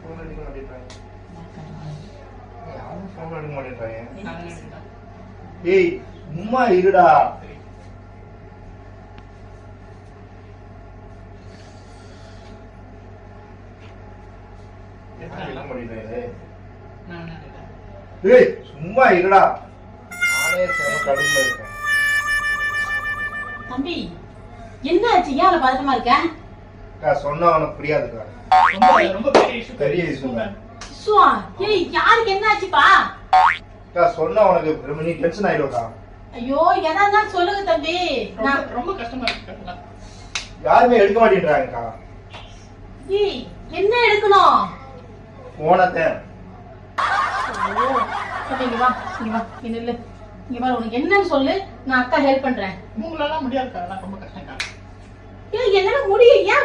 Phone எடுக்க மாட்டேன்றாங்க. யாரும் போன் எடுக்க மாட்டேன்றாங்க. ஏய் சும்மா இருடா. ஏய் சும்மா இருடா. நானே செம கடுப்புல இருக்கேன். தம்பி என்ன ஆச்சு? ஏன் அவ்வளவு பதட்டமா இருக்க? சொன்னா உனக்கு புரியாதுக்கா. ரொம்ப பெரிய இஷ்யூ. சுவா ஏய் யாருக்கு என்ன ஆச்சுப்பா? சொன்னா உனக்கு நீ டென்ஷன் ஆயிடுவா. ஐயோ எதனா சொல்லுங்க தம்பி. நான் ரொம்ப கஷ்டமா இருக்கு. யாருமே எடுக்க மாட்டேன்றாங்கக்கா. ஏய் என்ன எடுக்கணும்? போனதே. இங்க வா இங்க வா இங்க நில்லு. இங்க வா, உனக்கு என்னன்னு சொல்லு, நான் அக்கா ஹெல்ப் பண்றேன். உங்களால முடியாது. ரொம்ப கஷ்டம். ஏய் என்னால முடியும். ஏன்